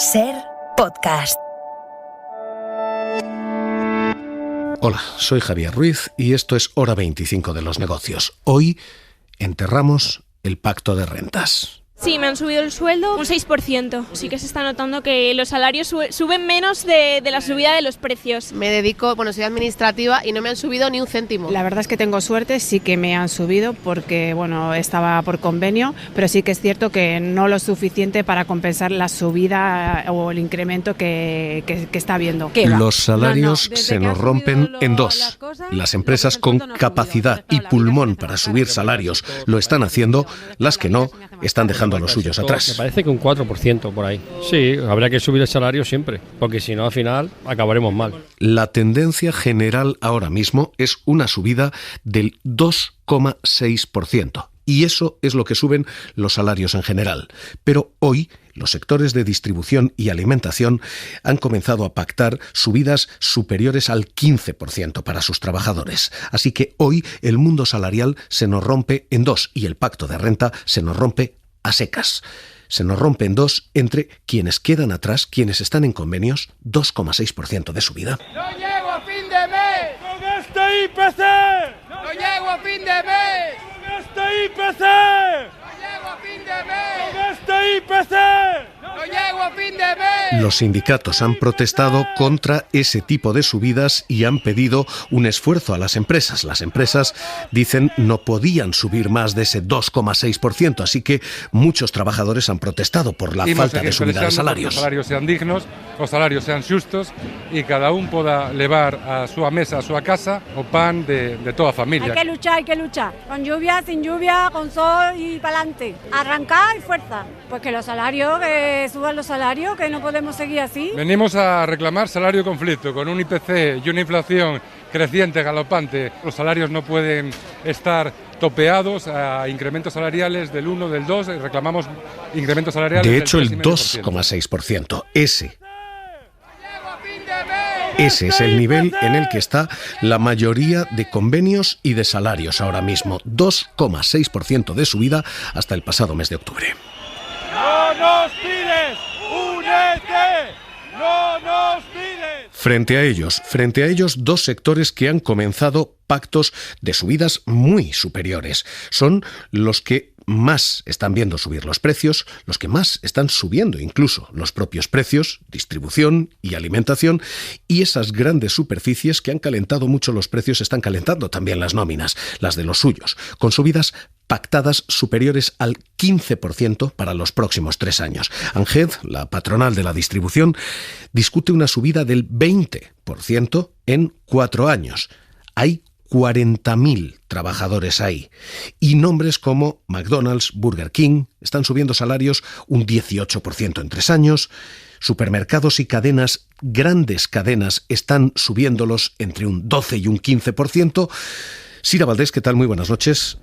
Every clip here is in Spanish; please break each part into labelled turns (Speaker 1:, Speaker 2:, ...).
Speaker 1: SER Podcast.
Speaker 2: Hola, soy Javier Ruiz y esto es Hora 25 de los negocios. Hoy enterramos el pacto de rentas.
Speaker 3: Sí, me han subido el sueldo un 6%. Sí que se está notando que los salarios suben menos de la subida de los precios.
Speaker 4: Me dedico, soy administrativa y no me han subido ni un céntimo.
Speaker 5: La verdad es que tengo suerte, sí que me han subido porque, estaba por convenio, pero sí que es cierto que no lo suficiente para compensar la subida o el incremento que está habiendo.
Speaker 2: Los salarios se nos rompen en dos. Las empresas con capacidad y pulmón para subir salarios lo están haciendo, las que no están dejando a los suyos atrás.
Speaker 6: Me parece que un 4% por ahí. Sí, habrá que subir el salario siempre, porque si no al final acabaremos mal.
Speaker 2: La tendencia general ahora mismo es una subida del 2,6%. Y eso es lo que suben los salarios en general. Pero hoy los sectores de distribución y alimentación han comenzado a pactar subidas superiores al 15% para sus trabajadores. Así que hoy el mundo salarial se nos rompe en dos y el pacto de renta se nos rompe a secas. Se nos rompe en dos entre quienes quedan atrás, quienes están en convenios, 2,6% de subida.
Speaker 7: ¡No llego a fin de mes!
Speaker 8: ¡Con este IPC!
Speaker 7: ¡No llego a fin de mes!
Speaker 8: ¡Con este IPC!
Speaker 7: ¡No llego a fin de mes!
Speaker 8: ¡Con este IPC!
Speaker 7: ¡No llego a fin de mes!
Speaker 2: Los sindicatos han protestado contra ese tipo de subidas y han pedido un esfuerzo a las empresas. Las empresas dicen no podían subir más de ese 2,6%, así que muchos trabajadores han protestado por la falta de subida de salarios.
Speaker 9: Los salarios sean dignos, los salarios sean justos y cada uno pueda llevar a su mesa, a su casa, o pan de toda la familia.
Speaker 10: Hay que luchar, con lluvia, sin lluvia, con sol y para adelante. Arrancar y fuerza. Pues que los salarios, que suban los salarios, que no podemos seguir así.
Speaker 9: Venimos a reclamar salario conflicto, con un IPC y una inflación creciente, galopante. Los salarios no pueden estar topeados a incrementos salariales del 1, del 2, reclamamos incrementos salariales
Speaker 2: del 3,5%. De hecho, el 2,6%, ese es el nivel en el que está la mayoría de convenios y de salarios ahora mismo. 2,6% de subida hasta el pasado mes de octubre.
Speaker 8: ¡No nos tires! ¡Únete! ¡No nos tires!
Speaker 2: Frente a ellos, dos sectores que han comenzado pactos de subidas muy superiores. Son los que más están viendo subir los precios, los que más están subiendo incluso los propios precios, distribución y alimentación, y esas grandes superficies que han calentado mucho los precios están calentando también las nóminas, las de los suyos, con subidas pactadas superiores al 15% para los próximos 3 años. ANGED, la patronal de la distribución, discute una subida del 20% en 4 años. Hay 40.000 trabajadores ahí. Y nombres como McDonald's, Burger King están subiendo salarios un 18% en 3 años. Supermercados y cadenas, grandes cadenas, están subiéndolos entre un 12 y un 15%. Sira Valdés, ¿qué tal? Muy buenas noches.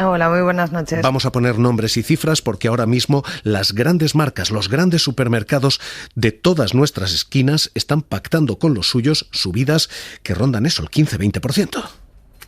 Speaker 11: Hola, muy buenas noches.
Speaker 2: Vamos a poner nombres y cifras porque ahora mismo las grandes marcas, los grandes supermercados de todas nuestras esquinas están pactando con los suyos subidas que rondan eso, el 15-20%.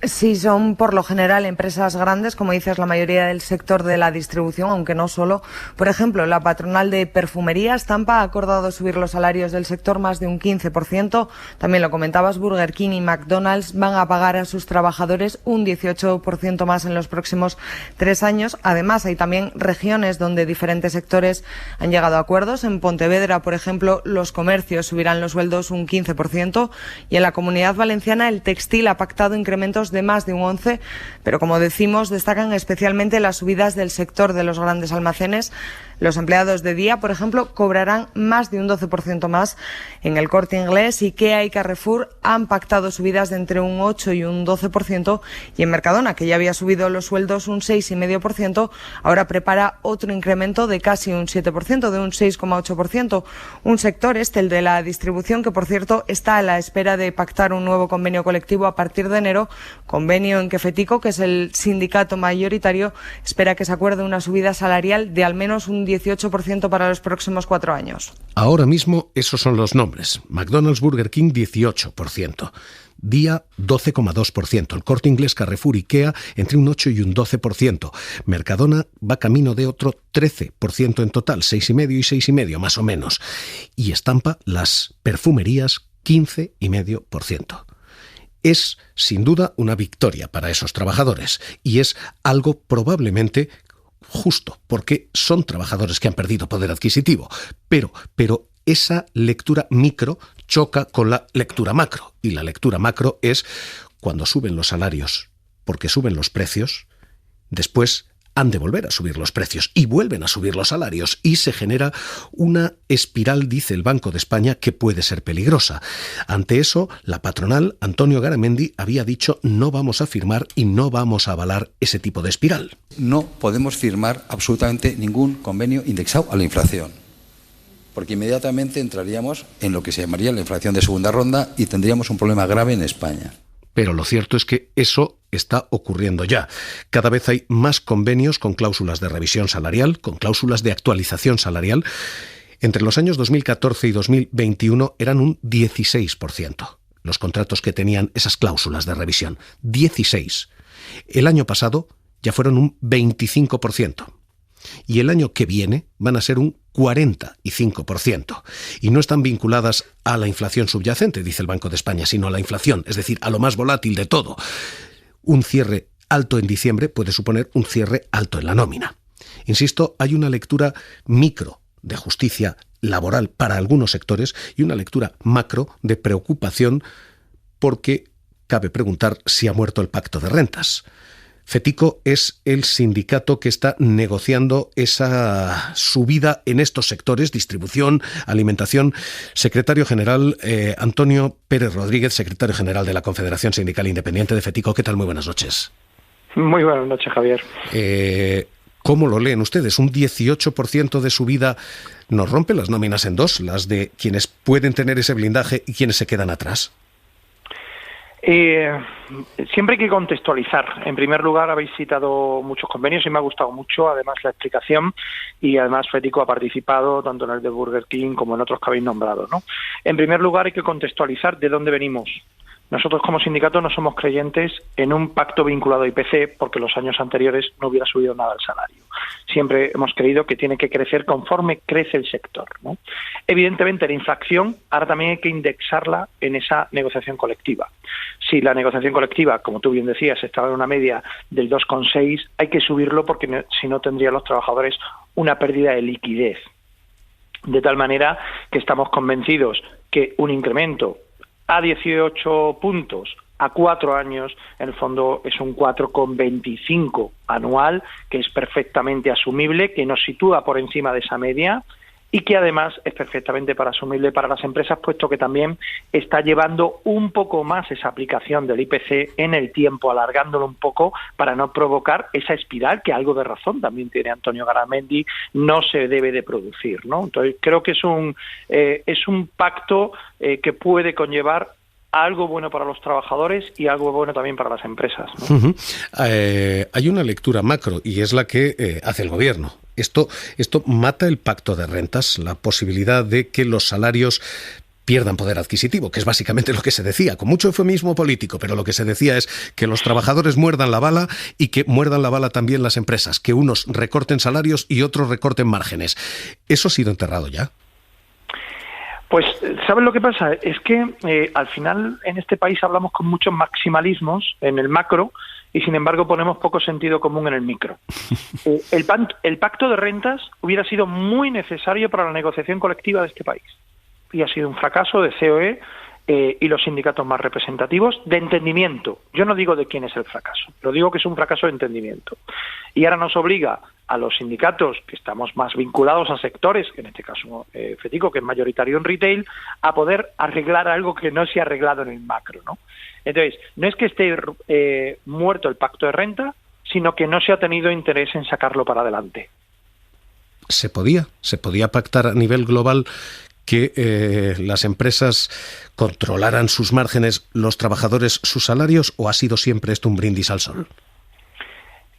Speaker 11: Sí, son por lo general empresas grandes, como dices, la mayoría del sector de la distribución, aunque no solo. Por ejemplo, la patronal de perfumería, Stampa, ha acordado subir los salarios del sector más de un 15%. También lo comentabas, Burger King y McDonald's van a pagar a sus trabajadores un 18% más en los próximos 3 años. Además, hay también regiones donde diferentes sectores han llegado a acuerdos. En Pontevedra, por ejemplo, los comercios subirán los sueldos un 15%, y en la Comunidad Valenciana el textil ha pactado incrementos de más de un 11%, pero como decimos, destacan especialmente las subidas del sector de los grandes almacenes. Los empleados de día, por ejemplo, cobrarán más de un 12% más. En el Corte Inglés, IKEA y Carrefour han pactado subidas de entre un 8 y un 12%, y en Mercadona, que ya había subido los sueldos un 6,5%, ahora prepara otro incremento de casi un 7%, de un 6,8%. Un sector, el de la distribución, que por cierto está a la espera de pactar un nuevo convenio colectivo a partir de enero, convenio en que FETICO, que es el sindicato mayoritario, espera que se acuerde una subida salarial de al menos un 18% para los próximos 4 años.
Speaker 2: Ahora mismo esos son los nombres. McDonald's, Burger King, 18%. Día, 12,2%. El Corte Inglés, Carrefour, IKEA, entre un 8 y un 12%. Mercadona va camino de otro 13% en total, 6,5 y 6,5 más o menos. Y Estampa, las perfumerías, 15,5%. Es, sin duda, una victoria para esos trabajadores y es algo probablemente justo, porque son trabajadores que han perdido poder adquisitivo. Pero esa lectura micro choca con la lectura macro. Y la lectura macro es cuando suben los salarios, porque suben los precios, después han de volver a subir los precios y vuelven a subir los salarios y se genera una espiral, dice el Banco de España, que puede ser peligrosa. Ante eso, la patronal, Antonio Garamendi, había dicho: no vamos a firmar y no vamos a avalar ese tipo de espiral.
Speaker 1: No podemos firmar absolutamente ningún convenio indexado a la inflación, porque inmediatamente entraríamos en lo que se llamaría la inflación de segunda ronda y tendríamos un problema grave en España.
Speaker 2: Pero lo cierto es que eso está ocurriendo ya. Cada vez hay más convenios con cláusulas de revisión salarial, con cláusulas de actualización salarial. Entre los años 2014 y 2021 eran un 16% los contratos que tenían esas cláusulas de revisión. 16%. El año pasado ya fueron un 25%. Y el año que viene van a ser un 45%. Y no están vinculadas a la inflación subyacente, dice el Banco de España, sino a la inflación, es decir, a lo más volátil de todo. Un cierre alto en diciembre puede suponer un cierre alto en la nómina. Insisto, hay una lectura micro de justicia laboral para algunos sectores y una lectura macro de preocupación, porque cabe preguntar si ha muerto el pacto de rentas. FETICO es el sindicato que está negociando esa subida en estos sectores, distribución, alimentación. Secretario general, Antonio Pérez Rodríguez, secretario general de la Confederación Sindical Independiente de FETICO. ¿Qué tal? Muy buenas noches.
Speaker 12: Muy buenas noches, Javier.
Speaker 2: ¿Cómo lo leen ustedes? Un 18% de subida nos rompe las nóminas en dos, las de quienes pueden tener ese blindaje y quienes se quedan atrás.
Speaker 12: Siempre hay que contextualizar. En primer lugar, habéis citado muchos convenios y me ha gustado mucho, además, la explicación, y además FETICO ha participado tanto en el de Burger King como en otros que habéis nombrado, ¿no? En primer lugar, hay que contextualizar de dónde venimos. Nosotros como sindicato no somos creyentes en un pacto vinculado a IPC porque los años anteriores no hubiera subido nada el salario. Siempre hemos creído que tiene que crecer conforme crece el sector, ¿no? Evidentemente la inflación ahora también hay que indexarla en esa negociación colectiva. Si la negociación colectiva, como tú bien decías, estaba en una media del 2,6, hay que subirlo porque si no tendrían los trabajadores una pérdida de liquidez. De tal manera que estamos convencidos que un incremento a 18 puntos a 4 años, en el fondo es un 4,25 anual, que es perfectamente asumible, que nos sitúa por encima de esa media y que además es perfectamente asumible para las empresas, puesto que también está llevando un poco más esa aplicación del IPC en el tiempo, alargándolo un poco para no provocar esa espiral, que algo de razón también tiene Antonio Garamendi, no se debe de producir, ¿no? Entonces creo que es un pacto que puede conllevar algo bueno para los trabajadores y algo bueno también para las empresas, ¿no?
Speaker 2: Uh-huh. Hay una lectura macro y es la que hace el gobierno. Esto mata el pacto de rentas, la posibilidad de que los salarios pierdan poder adquisitivo, que es básicamente lo que se decía, con mucho eufemismo político, pero lo que se decía es que los trabajadores muerdan la bala y que muerdan la bala también las empresas, que unos recorten salarios y otros recorten márgenes. ¿Eso ha sido enterrado ya?
Speaker 12: Pues, ¿sabes lo que pasa? Es que al final en este país hablamos con muchos maximalismos en el macro y sin embargo ponemos poco sentido común en el micro. El pacto de rentas hubiera sido muy necesario para la negociación colectiva de este país y ha sido un fracaso de COE y los sindicatos más representativos de entendimiento. Yo no digo de quién es el fracaso, lo digo que es un fracaso de entendimiento. Y ahora nos obliga a los sindicatos, que estamos más vinculados a sectores, en este caso FETICO, que es mayoritario en retail, a poder arreglar algo que no se ha arreglado en el macro, ¿no? Entonces, no es que esté muerto el pacto de renta, sino que no se ha tenido interés en sacarlo para adelante.
Speaker 2: ¿Se podía pactar a nivel global que las empresas controlaran sus márgenes, los trabajadores sus salarios, o ha sido siempre esto un brindis al sol?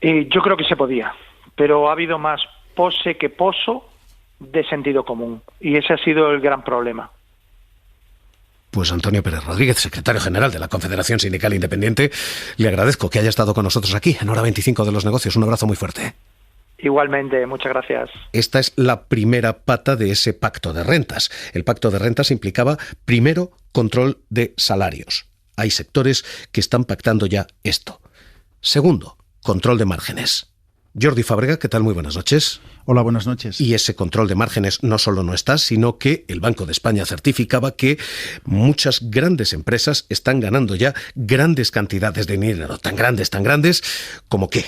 Speaker 12: Yo creo que se podía, pero ha habido más pose que pozo de sentido común, y ese ha sido el gran problema.
Speaker 2: Pues Antonio Pérez Rodríguez, secretario general de la Confederación Sindical Independiente, le agradezco que haya estado con nosotros aquí en Hora 25 de los Negocios. Un abrazo muy fuerte.
Speaker 12: Igualmente, muchas gracias.
Speaker 2: Esta es la primera pata de ese pacto de rentas. El pacto de rentas implicaba, primero, control de salarios. Hay sectores que están pactando ya esto. Segundo, control de márgenes. Jordi Fábrega, ¿qué tal? Muy buenas noches.
Speaker 13: Hola, buenas noches.
Speaker 2: Y ese control de márgenes no solo no está, sino que el Banco de España certificaba que muchas grandes empresas están ganando ya grandes cantidades de dinero. Tan grandes, ¿como qué?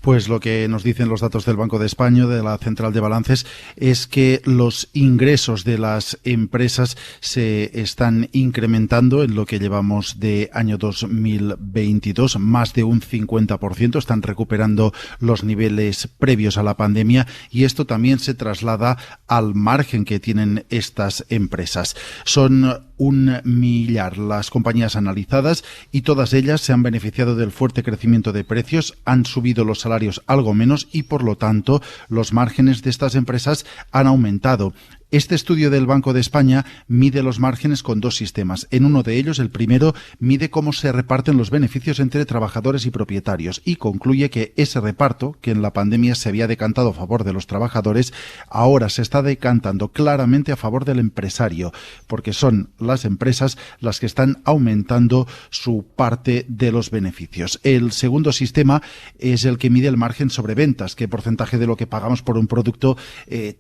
Speaker 13: Pues lo que nos dicen los datos del Banco de España, de la Central de Balances, es que los ingresos de las empresas se están incrementando en lo que llevamos de año 2022, más de un 50%, están recuperando los niveles previos a la pandemia, y esto también se traslada al margen que tienen estas empresas. Son 1 millar las compañías analizadas y todas ellas se han beneficiado del fuerte crecimiento de precios, han subido los salarios algo menos y por lo tanto los márgenes de estas empresas han aumentado. Este estudio del Banco de España mide los márgenes con 2 sistemas. En uno de ellos, el primero, mide cómo se reparten los beneficios entre trabajadores y propietarios y concluye que ese reparto, que en la pandemia se había decantado a favor de los trabajadores, ahora se está decantando claramente a favor del empresario, porque son las empresas las que están aumentando su parte de los beneficios. El segundo sistema es el que mide el margen sobre ventas, qué porcentaje de lo que pagamos por un producto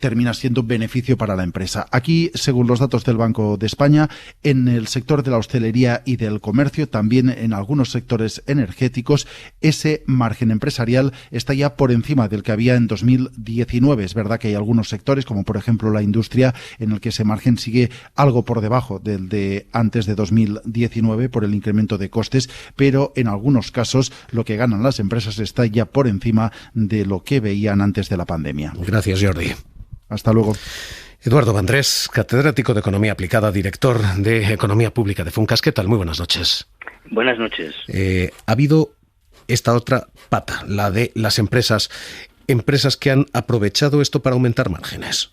Speaker 13: termina siendo un beneficio para la empresa. Aquí, según los datos del Banco de España, en el sector de la hostelería y del comercio, también en algunos sectores energéticos, ese margen empresarial está ya por encima del que había en 2019. Es verdad que hay algunos sectores, como por ejemplo la industria, en el que ese margen sigue algo por debajo del de antes de 2019 por el incremento de costes, pero en algunos casos lo que ganan las empresas está ya por encima de lo que veían antes de la pandemia.
Speaker 2: Gracias, Jordi.
Speaker 13: Hasta luego.
Speaker 2: Eduardo Vandrés, catedrático de Economía Aplicada, director de Economía Pública de Funcas. ¿Qué tal? Muy buenas noches.
Speaker 14: Buenas noches.
Speaker 2: Ha habido esta otra pata, la de las empresas que han aprovechado esto para aumentar márgenes.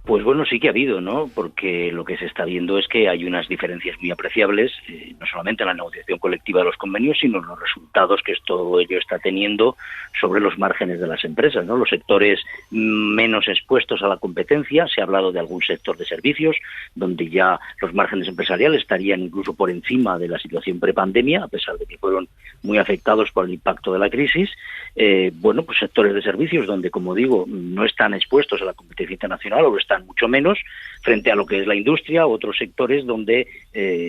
Speaker 14: Pues bueno, sí que ha habido, ¿no? Porque lo que se está viendo es que hay unas diferencias muy apreciables, no solamente en la negociación colectiva de los convenios, sino en los resultados que todo ello está teniendo sobre los márgenes de las empresas, ¿no? Los sectores menos expuestos a la competencia, se ha hablado de algún sector de servicios, donde ya los márgenes empresariales estarían incluso por encima de la situación prepandemia, a pesar de que fueron muy afectados por el impacto de la crisis. Bueno, pues sectores de servicios donde, como digo, no están expuestos a la competencia internacional, o lo están mucho menos, frente a lo que es la industria, otros sectores donde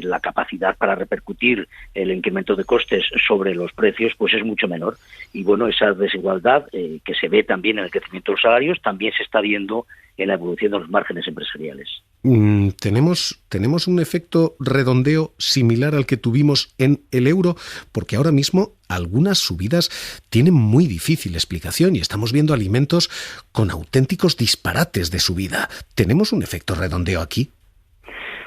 Speaker 14: la capacidad para repercutir el incremento de costes sobre los precios pues es mucho menor. Y bueno, esa desigualdad que se ve también en el crecimiento de los salarios, también se está viendo en la evolución de los márgenes empresariales.
Speaker 2: ¿Tenemos un efecto redondeo similar al que tuvimos en el euro? Porque ahora mismo algunas subidas tienen muy difícil explicación y estamos viendo alimentos con auténticos disparates de subida. ¿Tenemos un efecto redondeo aquí?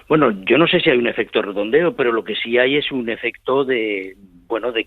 Speaker 14: Bueno, yo no sé si hay un efecto redondeo, pero lo que sí hay es un efecto de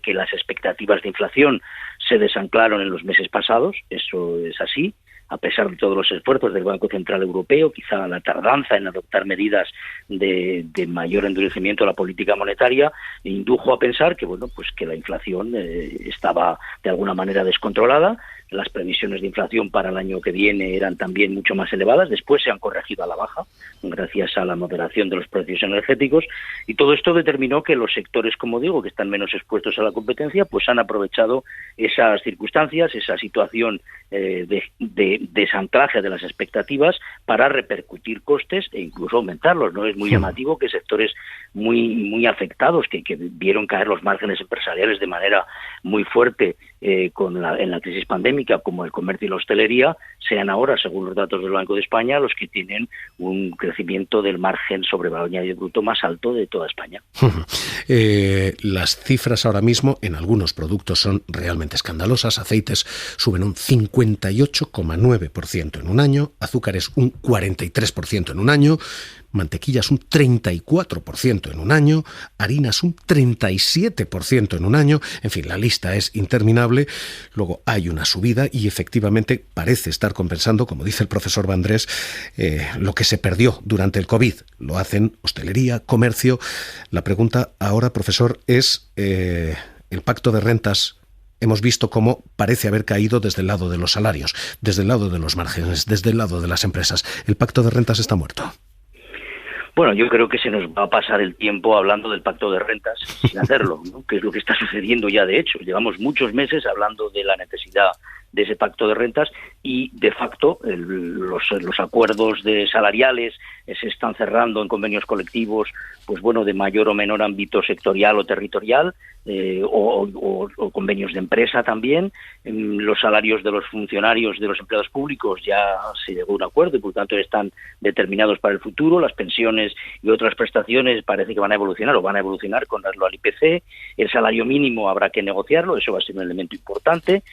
Speaker 14: que las expectativas de inflación se desanclaron en los meses pasados. Eso es así. A pesar de todos los esfuerzos del Banco Central Europeo, quizá la tardanza en adoptar medidas de mayor endurecimiento de la política monetaria indujo a pensar que que la inflación estaba de alguna manera descontrolada. Las previsiones de inflación para el año que viene eran también mucho más elevadas, después se han corregido a la baja gracias a la moderación de los precios energéticos, y todo esto determinó que los sectores, como digo, que están menos expuestos a la competencia, pues han aprovechado esas circunstancias, esa situación de desanclaje de las expectativas para repercutir costes e incluso aumentarlos, ¿no? Es muy llamativo que sectores muy afectados, que vieron caer los márgenes empresariales de manera muy fuerte en la crisis pandémica, como el comercio y la hostelería, sean ahora, según los datos del Banco de España, los que tienen un crecimiento del margen sobre valor añadido bruto más alto de toda España.
Speaker 2: Las cifras ahora mismo en algunos productos son realmente escandalosas. Aceites suben un 58,9% en un año, azúcares un 43% en un año, mantequillas un 34% en un año, harinas un 37% en un año, en fin, la lista es interminable. Luego hay una subida y efectivamente parece estar compensando, como dice el profesor Vandrés, lo que se perdió durante el COVID. Lo hacen hostelería, comercio. La pregunta ahora, profesor, es el pacto de rentas. Hemos visto cómo parece haber caído desde el lado de los salarios, desde el lado de los márgenes, desde el lado de las empresas. ¿El pacto de rentas está muerto?
Speaker 14: Bueno, yo creo que se nos va a pasar el tiempo hablando del pacto de rentas sin hacerlo, ¿no? Que es lo que está sucediendo ya de hecho. Llevamos muchos meses hablando de la necesidad de ese pacto de rentas y, de facto, los acuerdos salariales se están cerrando en convenios colectivos, pues bueno, de mayor o menor ámbito sectorial o territorial, o convenios de empresa también. Los salarios de los funcionarios, de los empleados públicos, ya se llegó a un acuerdo y, por tanto, están determinados para el futuro. Las pensiones y otras prestaciones parece que van a evolucionar con arreglo al IPC. El salario mínimo habrá que negociarlo, eso va a ser un elemento importante.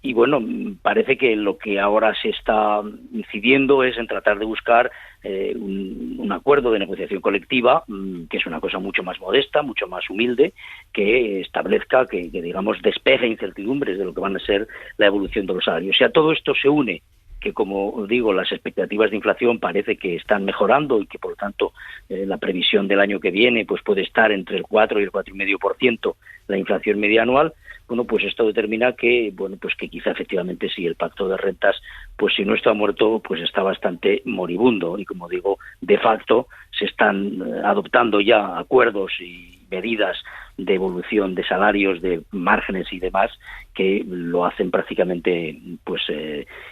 Speaker 14: Y bueno, parece que lo que ahora se está incidiendo es en tratar de buscar un acuerdo de negociación colectiva, que es una cosa mucho más modesta, mucho más humilde, que establezca, que digamos, despeje incertidumbres de lo que van a ser la evolución de los salarios. Si a todo esto se une que, como digo, las expectativas de inflación parece que están mejorando y que, por lo tanto, la previsión del año que viene pues puede estar entre el 4 y el 4,5% la inflación media anual. Bueno, pues esto determina que, bueno, pues que quizá efectivamente sí, el pacto de rentas, pues si no está muerto, pues está bastante moribundo. Y como digo, de facto se están adoptando ya acuerdos y medidas de evolución de salarios, de márgenes y demás, que lo hacen prácticamente pues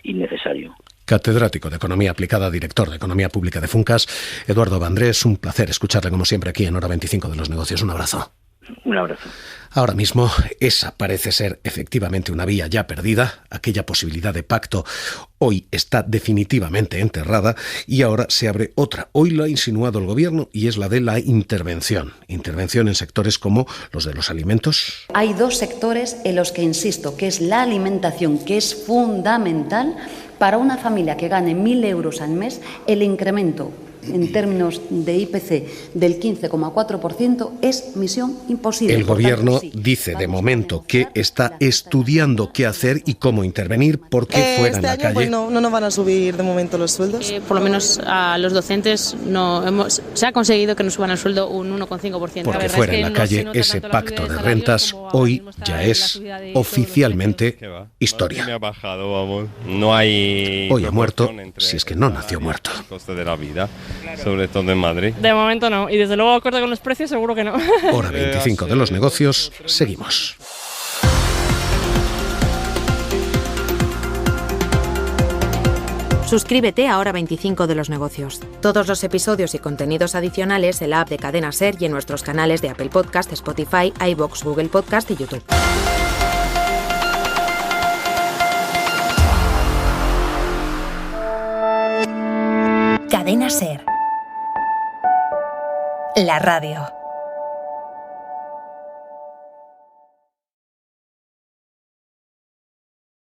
Speaker 14: innecesario.
Speaker 2: Catedrático de Economía Aplicada, director de Economía Pública de Funcas, Eduardo Vandrés, un placer escucharle como siempre aquí en Hora 25 de los Negocios. Un abrazo.
Speaker 14: Un abrazo.
Speaker 2: Ahora mismo, esa parece ser efectivamente una vía ya perdida. Aquella posibilidad de pacto hoy está definitivamente enterrada y ahora se abre otra. Hoy lo ha insinuado el Gobierno y es la de la intervención. Intervención en sectores como los de los alimentos.
Speaker 15: Hay dos sectores en los que insisto, que es la alimentación, que es fundamental para una familia que gane 1.000 euros al mes. El incremento en términos de IPC del 15,4% es misión imposible.
Speaker 2: El Gobierno dice de momento que está estudiando qué hacer y cómo intervenir porque fuera en la calle.
Speaker 16: Pues no nos van a subir de momento los sueldos.
Speaker 17: Por lo menos a los docentes se ha conseguido que nos suban el sueldo un 1,5%.
Speaker 2: Porque fuera en la calle ese pacto de rentas hoy ya es oficialmente historia.
Speaker 18: Me ha bajado, vamos. No hay.
Speaker 2: Hoy ha muerto, si es que no nació muerto.
Speaker 18: Coste de la vida. Sobre todo en Madrid.
Speaker 19: De momento no, y desde luego acorde con los precios seguro que no.
Speaker 2: Hora 25 de los negocios, seguimos.
Speaker 20: Suscríbete a Hora 25 de los negocios. Todos los episodios y contenidos adicionales en la app de Cadena SER y en nuestros canales de Apple Podcast, Spotify, iVoox, Google Podcast y YouTube. Cadena SER. La radio.